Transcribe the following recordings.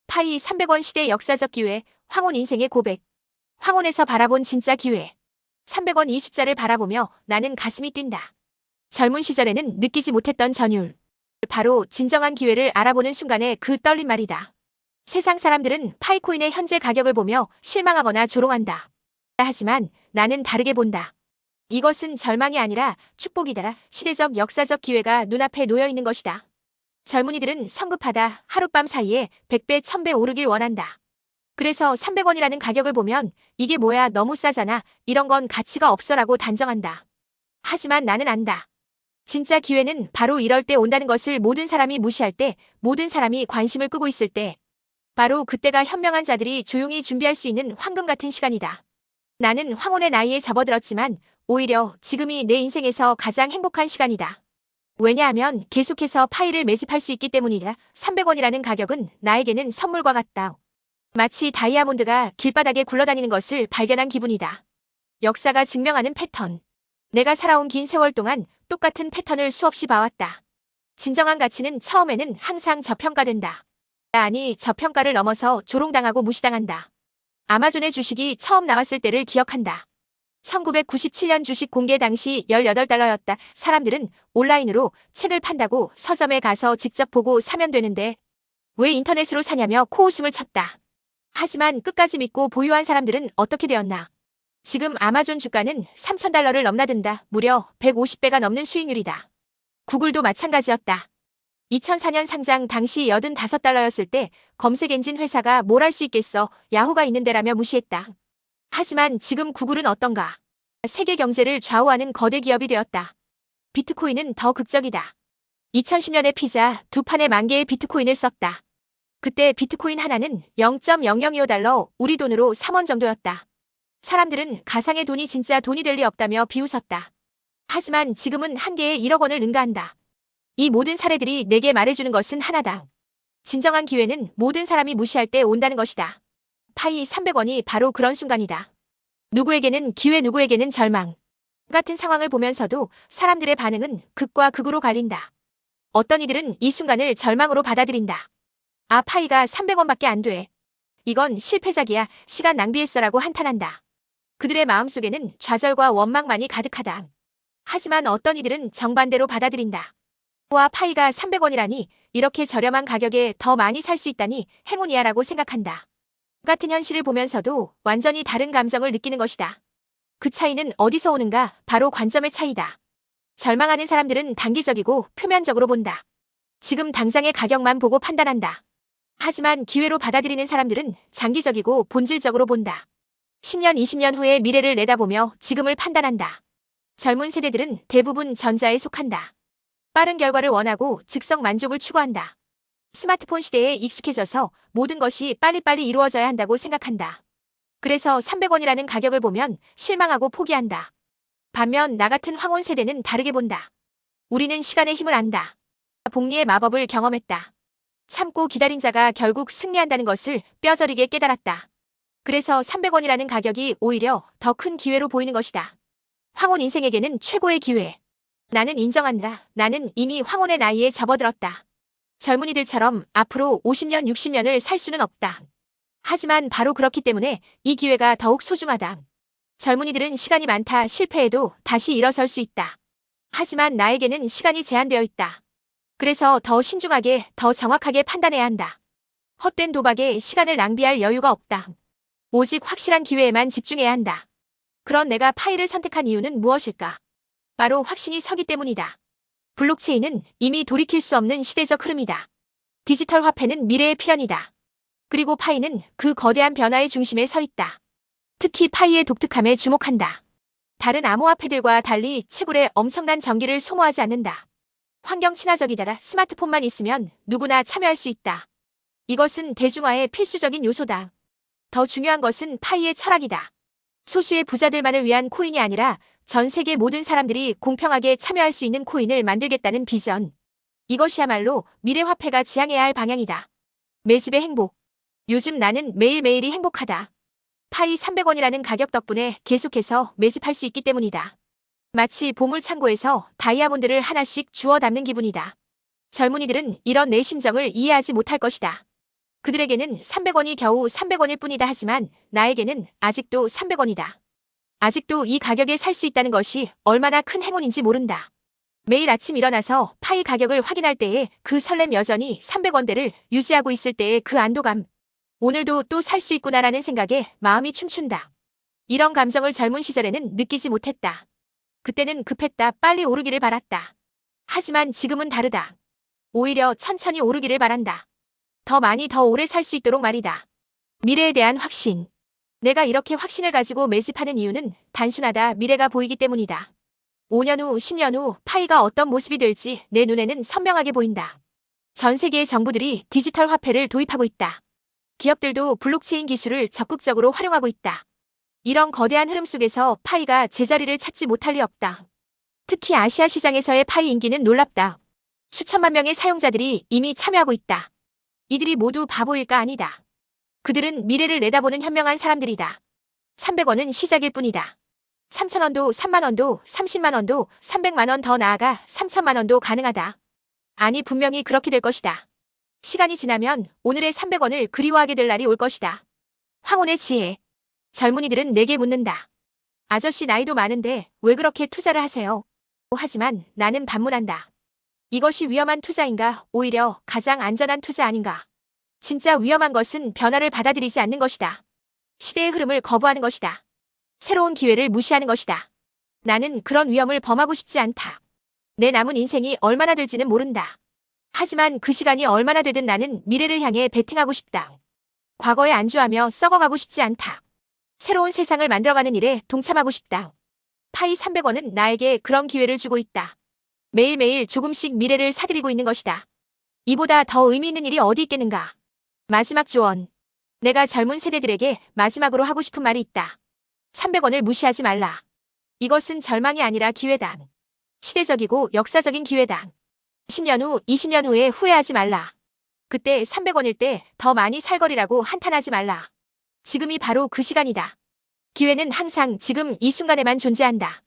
파이 300원 시대 역사적 기회, 황혼 인생의 고백. 황혼에서 바라본 진짜 기회. 300원 이 숫자를 바라보며 나는 가슴이 뛴다. 젊은 시절에는 느끼지 못했던 전율. 바로 진정한 기회를 알아보는 순간의 그 떨림 말이다. 세상 사람들은 파이코인의 현재 가격을 보며 실망하거나 조롱한다. 하지만 나는 다르게 본다. 이것은 절망이 아니라 축복이다. 시대적 역사적 기회가 눈앞에 놓여 있는 것이다. 젊은이들은 성급하다. 하룻밤 사이에 100배, 1000배 오르길 원한다. 그래서 300원이라는 가격을 보면 이게 뭐야 너무 싸잖아. 이런 건 가치가 없어라고 단정한다. 하지만 나는 안다. 진짜 기회는 바로 이럴 때 온다는 것을 모든 사람이 무시할 때, 모든 사람이 관심을 끄고 있을 때, 바로 그때가 현명한 자들이 조용히 준비할 수 있는 황금 같은 시간이다. 나는 황혼의 나이에 접어들었지만 오히려 지금이 내 인생에서 가장 행복한 시간이다. 왜냐하면 계속해서 파이를 매집할 수 있기 때문이다. 300원이라는 가격은 나에게는 선물과 같다. 마치 다이아몬드가 길바닥에 굴러다니는 것을 발견한 기분이다. 역사가 증명하는 패턴. 내가 살아온 긴 세월 동안 똑같은 패턴을 수없이 봐왔다. 진정한 가치는 처음에는 항상 저평가된다. 아니, 저평가를 넘어서 조롱당하고 무시당한다. 아마존의 주식이 처음 나왔을 때를 기억한다. 1997년 주식 공개 당시 $18였다. 사람들은 온라인으로 책을 판다고 서점에 가서 직접 보고 사면 되는데 왜 인터넷으로 사냐며 코웃음을 쳤다. 하지만 끝까지 믿고 보유한 사람들은 어떻게 되었나? 지금 아마존 주가는 $3000를 넘나든다. 무려 150배가 넘는 수익률이다. 구글도 마찬가지였다. 2004년 상장 당시 $85였을 때 검색 엔진 회사가 뭘 할 수 있겠어. 야후가 있는데라며 무시했다. 하지만 지금 구글은 어떤가? 세계 경제를 좌우하는 거대 기업이 되었다. 비트코인은 더 극적이다. 2010년에 피자 2판에 10,000개의 비트코인을 썼다. 그때 비트코인 하나는 $0.0025, 우리 돈으로 3원 정도였다. 사람들은 가상의 돈이 진짜 돈이 될 리 없다며 비웃었다. 하지만 지금은 한 개에 1억 원을 능가한다. 이 모든 사례들이 내게 말해주는 것은 하나다. 진정한 기회는 모든 사람이 무시할 때 온다는 것이다. 파이 300원이 바로 그런 순간이다. 누구에게는 기회, 누구에게는 절망. 같은 상황을 보면서도 사람들의 반응은 극과 극으로 갈린다. 어떤 이들은 이 순간을 절망으로 받아들인다. 아, 파이가 300원밖에 안 돼. 이건 실패작이야. 시간 낭비했어라고 한탄한다. 그들의 마음속에는 좌절과 원망만이 가득하다. 하지만 어떤 이들은 정반대로 받아들인다. 와, 파이가 300원이라니 이렇게 저렴한 가격에 더 많이 살 수 있다니 행운이야 라고 생각한다. 같은 현실을 보면서도 완전히 다른 감정을 느끼는 것이다. 그 차이는 어디서 오는가? 바로 관점의 차이다. 절망하는 사람들은 단기적이고 표면적으로 본다. 지금 당장의 가격만 보고 판단한다. 하지만 기회로 받아들이는 사람들은 장기적이고 본질적으로 본다. 10년, 20년 후의 미래를 내다보며 지금을 판단한다. 젊은 세대들은 대부분 전자에 속한다. 빠른 결과를 원하고 즉석 만족을 추구한다. 스마트폰 시대에 익숙해져서 모든 것이 빨리빨리 이루어져야 한다고 생각한다. 그래서 300원이라는 가격을 보면 실망하고 포기한다. 반면 나 같은 황혼 세대는 다르게 본다. 우리는 시간의 힘을 안다. 복리의 마법을 경험했다. 참고 기다린 자가 결국 승리한다는 것을 뼈저리게 깨달았다. 그래서 300원이라는 가격이 오히려 더 큰 기회로 보이는 것이다. 황혼 인생에게는 최고의 기회. 나는 인정한다. 나는 이미 황혼의 나이에 접어들었다. 젊은이들처럼 앞으로 50년, 60년을 살 수는 없다. 하지만 바로 그렇기 때문에 이 기회가 더욱 소중하다. 젊은이들은 시간이 많다. 실패해도 다시 일어설 수 있다. 하지만 나에게는 시간이 제한되어 있다. 그래서 더 신중하게, 더 정확하게 판단해야 한다. 헛된 도박에 시간을 낭비할 여유가 없다. 오직 확실한 기회에만 집중해야 한다. 그런 내가 파이를 선택한 이유는 무엇일까? 바로 확신이 서기 때문이다. 블록체인은 이미 돌이킬 수 없는 시대적 흐름이다. 디지털 화폐는 미래의 필연이다. 그리고 파이는 그 거대한 변화의 중심에 서 있다. 특히 파이의 독특함에 주목한다. 다른 암호화폐들과 달리 채굴에 엄청난 전기를 소모하지 않는다. 환경 친화적이다. 스마트폰만 있으면 누구나 참여할 수 있다. 이것은 대중화의 필수적인 요소다. 더 중요한 것은 파이의 철학이다. 소수의 부자들만을 위한 코인이 아니라 전 세계 모든 사람들이 공평하게 참여할 수 있는 코인을 만들겠다는 비전. 이것이야말로 미래 화폐가 지향해야 할 방향이다. 매집의 행복. 요즘 나는 매일매일이 행복하다. 파이 300원이라는 가격 덕분에 계속해서 매집할 수 있기 때문이다. 마치 보물창고에서 다이아몬드를 하나씩 주워 담는 기분이다. 젊은이들은 이런 내 심정을 이해하지 못할 것이다. 그들에게는 300원이 겨우 300원일 뿐이다 하지만 나에게는 아직도 300원이다. 아직도 이 가격에 살 수 있다는 것이 얼마나 큰 행운인지 모른다. 매일 아침 일어나서 파이 가격을 확인할 때에 그 설렘, 여전히 300원대를 유지하고 있을 때의 그 안도감. 오늘도 또 살 수 있구나라는 생각에 마음이 춤춘다. 이런 감정을 젊은 시절에는 느끼지 못했다. 그때는 급했다. 빨리 오르기를 바랐다. 하지만 지금은 다르다. 오히려 천천히 오르기를 바란다. 더 많이 더 오래 살 수 있도록 말이다. 미래에 대한 확신. 내가 이렇게 확신을 가지고 매집하는 이유는 단순하다. 미래가 보이기 때문이다. 5년 후, 10년 후 파이가 어떤 모습이 될지 내 눈에는 선명하게 보인다. 전 세계의 정부들이 디지털 화폐를 도입하고 있다. 기업들도 블록체인 기술을 적극적으로 활용하고 있다. 이런 거대한 흐름 속에서 파이가 제자리를 찾지 못할 리 없다. 특히 아시아 시장에서의 파이 인기는 놀랍다. 수천만 명의 사용자들이 이미 참여하고 있다. 이들이 모두 바보일까? 아니다. 그들은 미래를 내다보는 현명한 사람들이다. 300원은 시작일 뿐이다. 3,000원도, 3만원도, 30만원도, 300만원, 더 나아가 3천만원도 가능하다. 아니, 분명히 그렇게 될 것이다. 시간이 지나면 오늘의 300원을 그리워하게 될 날이 올 것이다. 황혼의 지혜. 젊은이들은 내게 묻는다. 아저씨, 나이도 많은데 왜 그렇게 투자를 하세요? 하지만 나는 반문한다. 이것이 위험한 투자인가? 오히려 가장 안전한 투자 아닌가? 진짜 위험한 것은 변화를 받아들이지 않는 것이다. 시대의 흐름을 거부하는 것이다. 새로운 기회를 무시하는 것이다. 나는 그런 위험을 범하고 싶지 않다. 내 남은 인생이 얼마나 될지는 모른다. 하지만 그 시간이 얼마나 되든 나는 미래를 향해 베팅하고 싶다. 과거에 안주하며 썩어가고 싶지 않다. 새로운 세상을 만들어가는 일에 동참하고 싶다. 파이 300원은 나에게 그런 기회를 주고 있다. 매일매일 조금씩 미래를 사들이고 있는 것이다. 이보다 더 의미 있는 일이 어디 있겠는가. 마지막 조언. 내가 젊은 세대들에게 마지막으로 하고 싶은 말이 있다. 300원을 무시하지 말라. 이것은 절망이 아니라 기회다. 시대적이고 역사적인 기회다. 10년 후, 20년 후에 후회하지 말라. 그때 300원일 때 더 많이 살 거리라고 한탄하지 말라. 지금이 바로 그 시간이다. 기회는 항상 지금 이 순간에만 존재한다.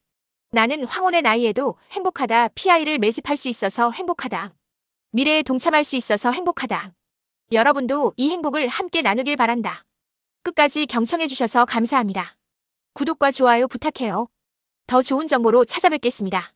나는 황혼의 나이에도 행복하다. PI를 매집할 수 있어서 행복하다. 미래에 동참할 수 있어서 행복하다. 여러분도 이 행복을 함께 나누길 바란다. 끝까지 경청해주셔서 감사합니다. 구독과 좋아요 부탁해요. 더 좋은 정보로 찾아뵙겠습니다.